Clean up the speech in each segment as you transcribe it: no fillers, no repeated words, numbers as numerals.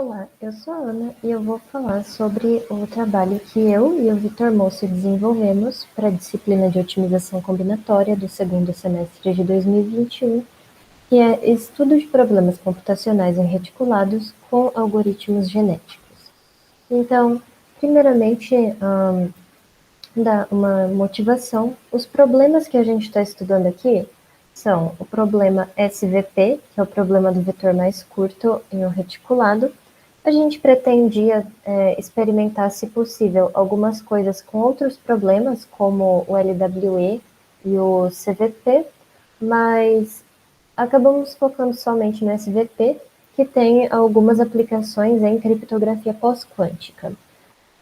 Olá, eu sou a Ana e eu vou falar sobre o trabalho que eu e o Vitor Mosso desenvolvemos para a disciplina de otimização combinatória do segundo semestre de 2021, que é Estudo de problemas computacionais em reticulados com algoritmos genéticos. Então, primeiramente, dar uma motivação. Os problemas que a gente está estudando aqui são o problema SVP, que é o problema do vetor mais curto em um reticulado. A gente pretendia experimentar, se possível, algumas coisas com outros problemas, como o LWE e o CVP, mas acabamos focando somente no SVP, que tem algumas aplicações em criptografia pós-quântica.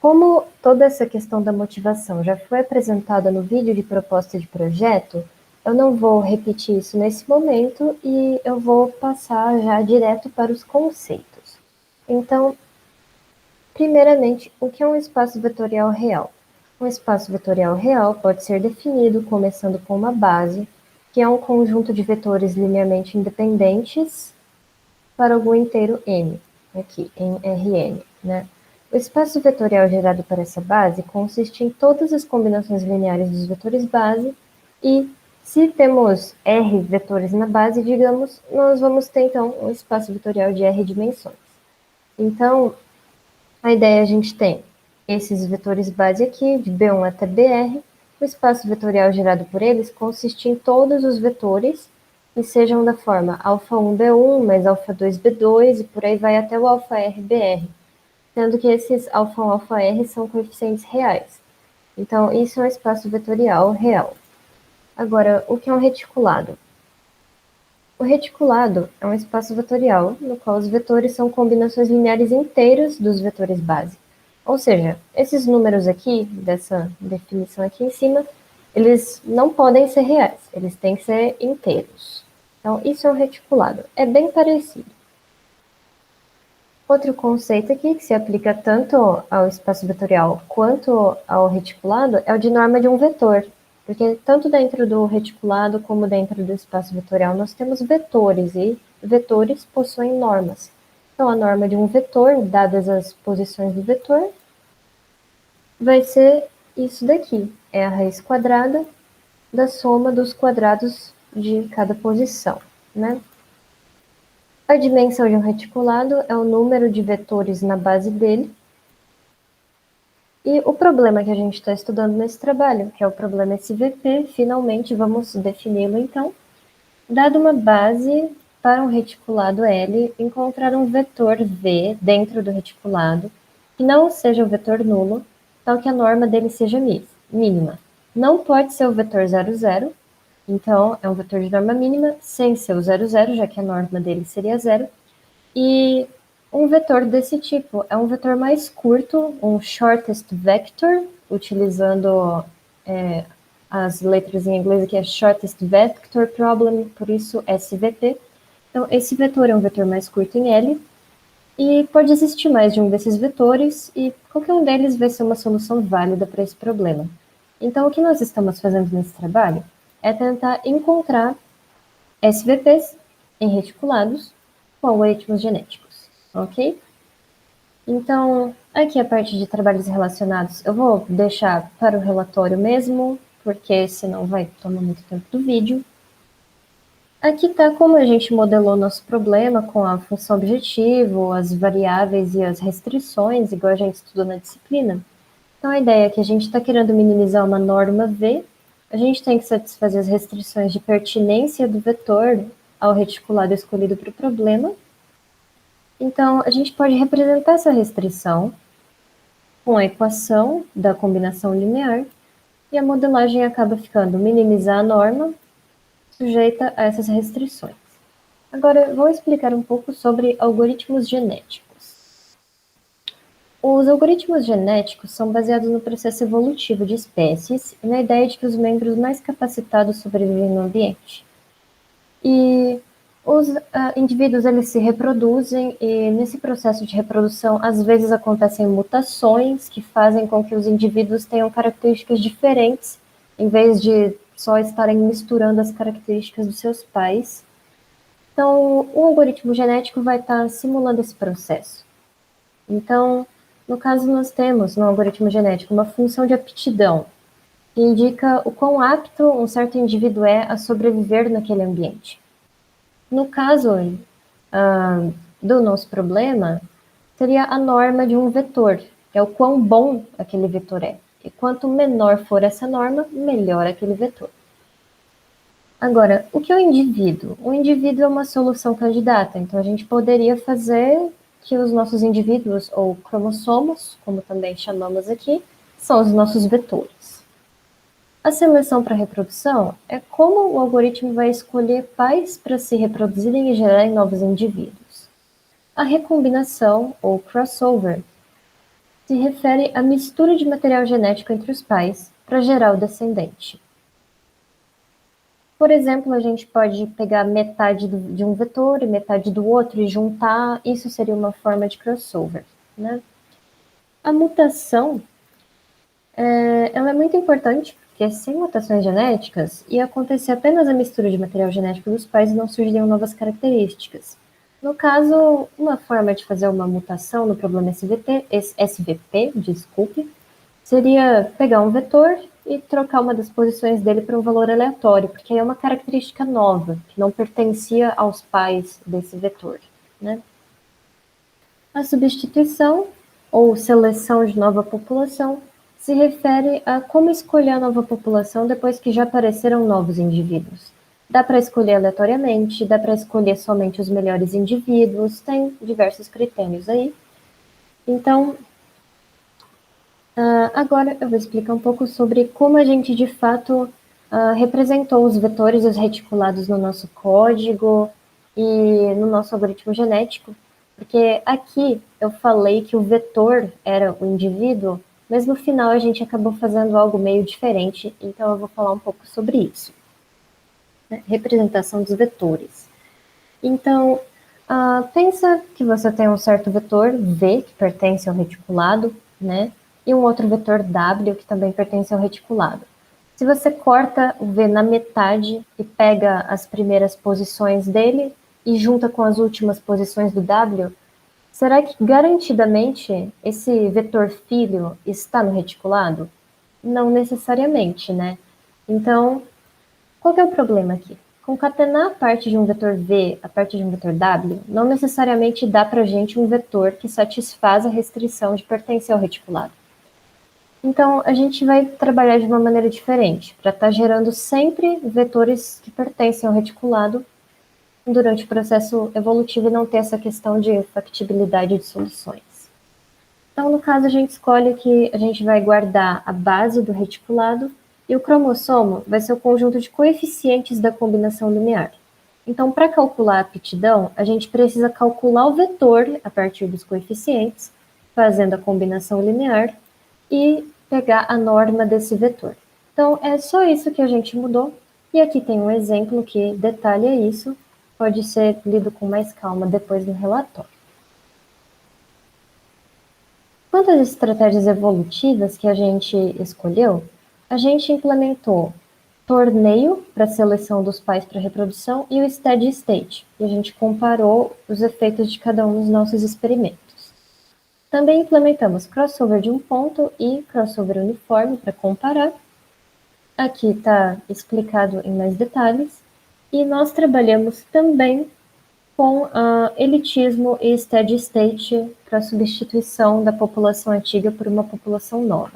Como toda essa questão da motivação já foi apresentada no vídeo de proposta de projeto, eu não vou repetir isso nesse momento e eu vou passar já direto para os conceitos. Então, primeiramente, o que é um espaço vetorial real? Um espaço vetorial real pode ser definido começando com uma base, que é um conjunto de vetores linearmente independentes para algum inteiro n, aqui em Rn, né? O espaço vetorial gerado por essa base consiste em todas as combinações lineares dos vetores base e, se temos R vetores na base, digamos, nós vamos ter, então, um espaço vetorial de R dimensões. Então, a ideia a gente tem esses vetores base aqui, de B1 até BR. O espaço vetorial gerado por eles consiste em todos os vetores que sejam da forma alfa1 B1 mais alfa2 B2 e por aí vai até o alfa R BR, sendo que esses alfa1 alfa R são coeficientes reais. Então, isso é um espaço vetorial real. Agora, o que é um reticulado? O reticulado é um espaço vetorial no qual os vetores são combinações lineares inteiras dos vetores base. Ou seja, esses números aqui, dessa definição aqui em cima, eles não podem ser reais, eles têm que ser inteiros. Então, isso é um reticulado. É bem parecido. Outro conceito aqui, que se aplica tanto ao espaço vetorial quanto ao reticulado, é o de norma de um vetor. Porque tanto dentro do reticulado como dentro do espaço vetorial nós temos vetores, e vetores possuem normas. Então, a norma de um vetor, dadas as posições do vetor, vai ser isso daqui. É a raiz quadrada da soma dos quadrados de cada posição, né? A dimensão de um reticulado é o número de vetores na base dele. E o problema que a gente está estudando nesse trabalho, que é o problema SVP, finalmente vamos defini-lo então. Dado uma base para um reticulado L, encontrar um vetor V dentro do reticulado, que não seja o vetor nulo, tal que a norma dele seja mínima. Não pode ser o vetor 0, 0, então é um vetor de norma mínima, sem ser o 0, 0, já que a norma dele seria 0. E um vetor desse tipo é um vetor mais curto, um shortest vector, utilizando as letras em inglês aqui é shortest vector problem, por isso SVP. Então, esse vetor é um vetor mais curto em L, e pode existir mais de um desses vetores, e qualquer um deles vai ser uma solução válida para esse problema. Então, o que nós estamos fazendo nesse trabalho é tentar encontrar SVPs em reticulados com algoritmos genéticos, ok? Então, aqui a parte de trabalhos relacionados eu vou deixar para o relatório mesmo, porque senão vai tomar muito tempo do vídeo. Aqui está como a gente modelou nosso problema com a função objetivo, as variáveis e as restrições, igual a gente estudou na disciplina. Então, a ideia é que a gente está querendo minimizar uma norma V, a gente tem que satisfazer as restrições de pertinência do vetor ao reticulado escolhido para o problema. Então, a gente pode representar essa restrição com a equação da combinação linear, e a modelagem acaba ficando minimizar a norma sujeita a essas restrições. Agora, vou explicar um pouco sobre algoritmos genéticos. Os algoritmos genéticos são baseados no processo evolutivo de espécies e na ideia de que os membros mais capacitados sobrevivem no ambiente. E os indivíduos eles se reproduzem e nesse processo de reprodução às vezes acontecem mutações que fazem com que os indivíduos tenham características diferentes em vez de só estarem misturando as características dos seus pais. Então, o algoritmo genético vai estar simulando esse processo. Então, no caso, nós temos no algoritmo genético uma função de aptidão, que indica o quão apto um certo indivíduo é a sobreviver naquele ambiente. No caso do nosso problema, seria a norma de um vetor, que é o quão bom aquele vetor é. E quanto menor for essa norma, melhor aquele vetor. Agora, o que é o indivíduo? O indivíduo é uma solução candidata, então a gente poderia fazer que os nossos indivíduos, ou cromossomos, como também chamamos aqui, são os nossos vetores. A seleção para reprodução é como o algoritmo vai escolher pais para se reproduzirem e gerarem novos indivíduos. A recombinação, ou crossover, se refere à mistura de material genético entre os pais para gerar o descendente. Por exemplo, a gente pode pegar metade de um vetor e metade do outro e juntar, isso seria uma forma de crossover, né? A mutação, ela é muito importante, porque sem mutações genéticas, ia acontecer apenas a mistura de material genético dos pais e não surgiriam novas características. No caso, uma forma de fazer uma mutação no problema SVP, desculpe, seria pegar um vetor e trocar uma das posições dele para um valor aleatório, porque aí é uma característica nova, que não pertencia aos pais desse vetor, né? A substituição, ou seleção de nova população, se refere a como escolher a nova população depois que já apareceram novos indivíduos. Dá para escolher aleatoriamente, dá para escolher somente os melhores indivíduos, tem diversos critérios aí. Então, agora eu vou explicar um pouco sobre como a gente de fato representou os vetores e os reticulados no nosso código e no nosso algoritmo genético, porque aqui eu falei que o vetor era o indivíduo, mas no final a gente acabou fazendo algo meio diferente, então eu vou falar um pouco sobre isso. Né? Representação dos vetores. Então, pensa que você tem um certo vetor V, que pertence ao reticulado, né? E um outro vetor W, que também pertence ao reticulado. Se você corta o V na metade e pega as primeiras posições dele e junta com as últimas posições do W, será que garantidamente esse vetor filho está no reticulado? Não necessariamente, né? Então, qual que é o problema aqui? Concatenar a parte de um vetor V a parte de um vetor W não necessariamente dá para a gente um vetor que satisfaz a restrição de pertencer ao reticulado. Então, a gente vai trabalhar de uma maneira diferente, para estar gerando sempre vetores que pertencem ao reticulado durante o processo evolutivo e não ter essa questão de factibilidade de soluções. Então, no caso, a gente escolhe que a gente vai guardar a base do reticulado e o cromossomo vai ser o conjunto de coeficientes da combinação linear. Então, para calcular a aptidão, a gente precisa calcular o vetor a partir dos coeficientes, fazendo a combinação linear e pegar a norma desse vetor. Então, é só isso que a gente mudou. E aqui tem um exemplo que detalha isso, pode ser lido com mais calma depois no relatório. Quanto às estratégias evolutivas que a gente escolheu, a gente implementou torneio para seleção dos pais para reprodução e o steady state, e a gente comparou os efeitos de cada um dos nossos experimentos. Também implementamos crossover de um ponto e crossover uniforme para comparar. Aqui está explicado em mais detalhes. E nós trabalhamos também com elitismo e steady state para substituição da população antiga por uma população nova.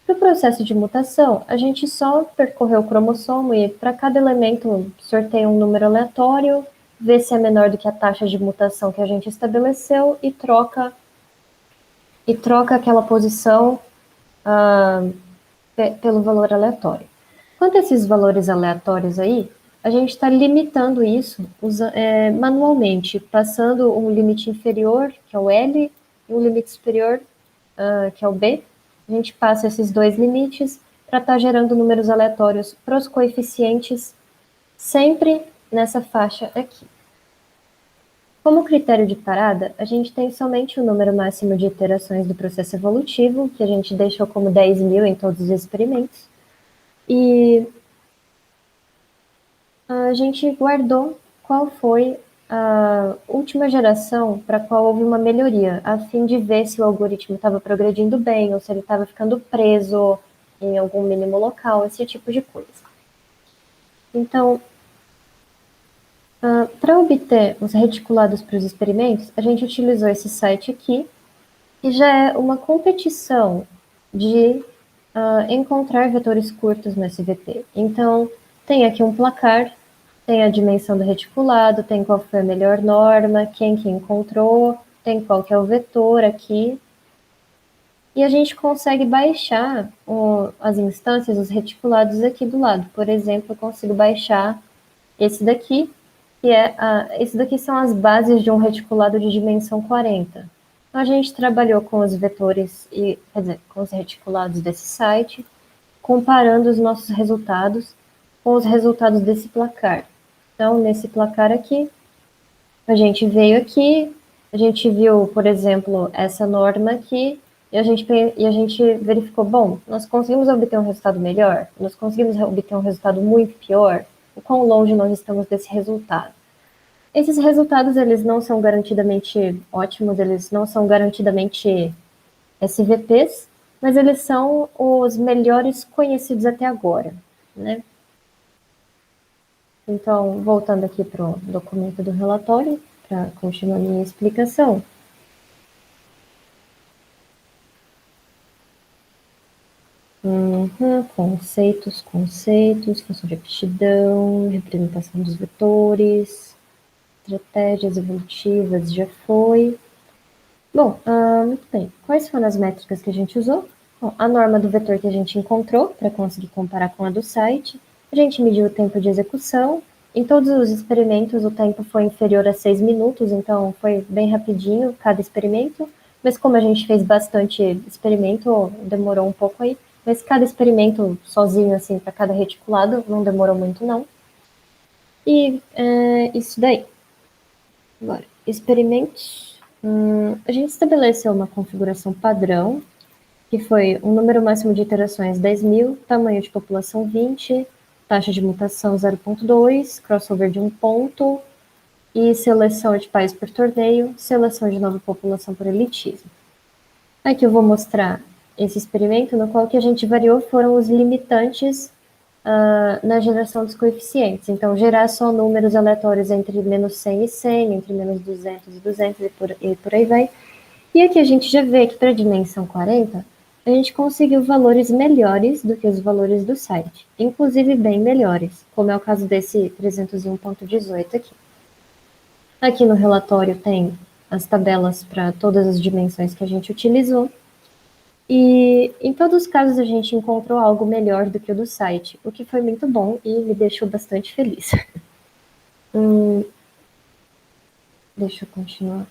No processo de mutação, a gente só percorreu o cromossomo e para cada elemento sorteia um número aleatório, vê se é menor do que a taxa de mutação que a gente estabeleceu e troca aquela posição pelo valor aleatório. Quanto a esses valores aleatórios aí, a gente está limitando isso manualmente, passando um limite inferior, que é o L, e um limite superior, que é o B. A gente passa esses dois limites para estar gerando números aleatórios para os coeficientes, sempre nessa faixa aqui. Como critério de parada, a gente tem somente o número máximo de iterações do processo evolutivo, que a gente deixou como 10.000 em todos os experimentos, e a gente guardou qual foi a última geração para a qual houve uma melhoria, a fim de ver se o algoritmo estava progredindo bem ou se ele estava ficando preso em algum mínimo local, esse tipo de coisa. Então, para obter os reticulados para os experimentos, a gente utilizou esse site aqui, que já é uma competição de encontrar vetores curtos no SVP. Então, tem aqui um placar, tem a dimensão do reticulado, tem qual foi a melhor norma, quem que encontrou, tem qual que é o vetor aqui. E a gente consegue baixar as instâncias, os reticulados aqui do lado. Por exemplo, eu consigo baixar esse daqui, esse daqui são as bases de um reticulado de dimensão 40. Então, a gente trabalhou com os vetores, quer dizer, com os reticulados desse site, comparando os nossos resultados com os resultados desse placar. Então, nesse placar aqui, a gente veio aqui, a gente viu, por exemplo, essa norma aqui, e a gente verificou, bom, nós conseguimos obter um resultado melhor? Nós conseguimos obter um resultado muito pior? O quão longe nós estamos desse resultado? Esses resultados, eles não são garantidamente ótimos, eles não são garantidamente SVPs, mas eles são os melhores conhecidos até agora, né? Então, voltando aqui para o documento do relatório, para continuar a minha explicação. Conceitos, função de aptidão, representação dos vetores, estratégias evolutivas, já foi. Bom, muito bem. Quais foram as métricas que a gente usou? Bom, a norma do vetor que a gente encontrou, para conseguir comparar com a do site. A gente mediu o tempo de execução. Em todos os experimentos, o tempo foi inferior a 6 minutos, então foi bem rapidinho cada experimento. Mas como a gente fez bastante experimento, demorou um pouco aí. Mas cada experimento sozinho, assim, para cada reticulado, não demorou muito, não. E isso daí. Agora, experimentos. A gente estabeleceu uma configuração padrão, que foi um número máximo de iterações 10.000, tamanho de população 20, taxa de mutação 0,2, crossover de 1 ponto, e seleção de país por torneio, seleção de nova população por elitismo. Aqui eu vou mostrar esse experimento, no qual que a gente variou foram os limitantes na geração dos coeficientes. Então, gerar só números aleatórios entre menos 100 e 100, entre menos 200 e 200 e por aí vai. E aqui a gente já vê que para a dimensão 40, a gente conseguiu valores melhores do que os valores do site, inclusive bem melhores, como é o caso desse 301.18 aqui. Aqui no relatório tem as tabelas para todas as dimensões que a gente utilizou, e em todos os casos a gente encontrou algo melhor do que o do site, o que foi muito bom e me deixou bastante feliz. Deixa eu continuar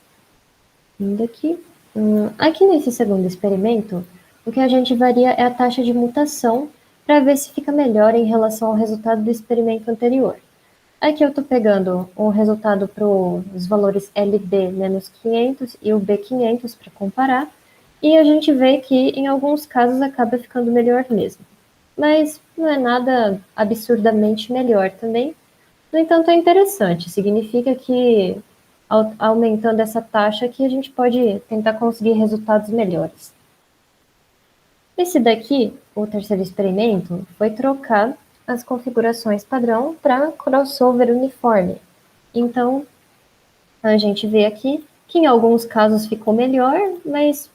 indo aqui. Aqui nesse segundo experimento, o que a gente varia é a taxa de mutação para ver se fica melhor em relação ao resultado do experimento anterior. Aqui eu estou pegando o resultado para os valores LB menos 500 e o B500 para comparar, e a gente vê que em alguns casos acaba ficando melhor mesmo. Mas não é nada absurdamente melhor também. No entanto, é interessante, significa que aumentando essa taxa aqui a gente pode tentar conseguir resultados melhores. Esse daqui, o terceiro experimento, foi trocar as configurações padrão para crossover uniforme. Então, a gente vê aqui que em alguns casos ficou melhor, mas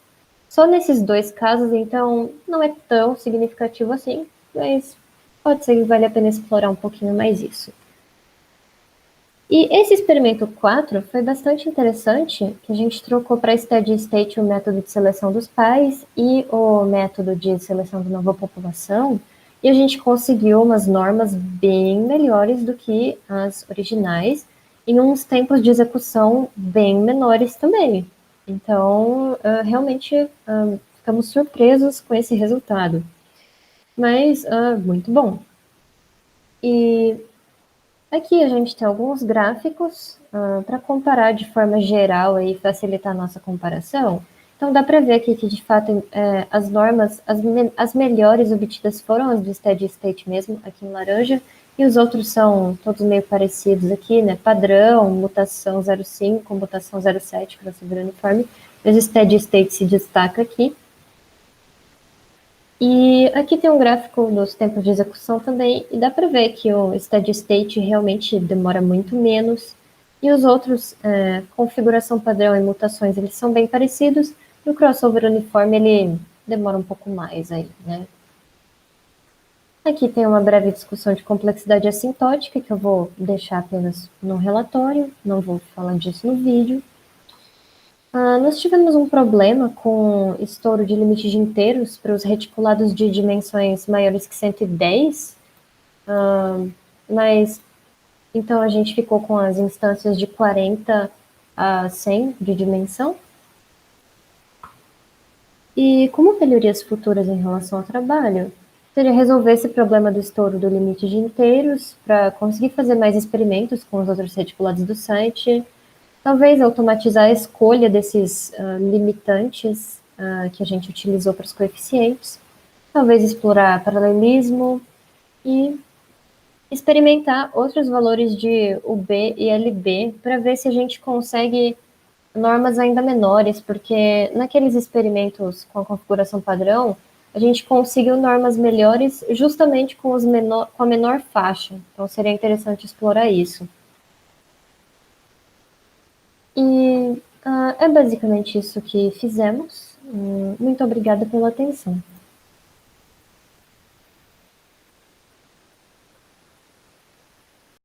só nesses dois casos, então não é tão significativo assim, mas pode ser que vale a pena explorar um pouquinho mais isso. E esse experimento 4 foi bastante interessante, que a gente trocou para steady state o método de seleção dos pais e o método de seleção de nova população, e a gente conseguiu umas normas bem melhores do que as originais, em uns tempos de execução bem menores também. Então, realmente ficamos surpresos com esse resultado. Mas, muito bom. E aqui a gente tem alguns gráficos para comparar de forma geral e facilitar a nossa comparação. Então, dá para ver aqui que, de fato, as normas, as melhores obtidas foram as do steady state mesmo, aqui em laranja, E os outros são todos meio parecidos aqui, né? Padrão, mutação 0,5, mutação 0,7 para ser uniforme. Mas o steady state se destaca aqui. E aqui tem um gráfico dos tempos de execução também, e dá para ver que o steady state realmente demora muito menos, e os outros, configuração padrão e mutações, eles são bem parecidos, e o crossover uniforme, ele demora um pouco mais aí, né? Aqui tem uma breve discussão de complexidade assintótica, que eu vou deixar apenas no relatório, não vou falar disso no vídeo. Nós tivemos um problema com estouro de limite de inteiros para os reticulados de dimensões maiores que 110, mas então a gente ficou com as instâncias de 40 a 100 de dimensão. E como melhorias futuras em relação ao trabalho, seria resolver esse problema do estouro do limite de inteiros para conseguir fazer mais experimentos com os outros reticulados do site. Talvez automatizar a escolha desses limitantes que a gente utilizou para os coeficientes. Talvez explorar paralelismo e experimentar outros valores de UB e LB para ver se a gente consegue normas ainda menores, porque naqueles experimentos com a configuração padrão, a gente conseguiu normas melhores justamente com a menor faixa. Então seria interessante explorar isso. E é basicamente isso que fizemos. Muito obrigada pela atenção.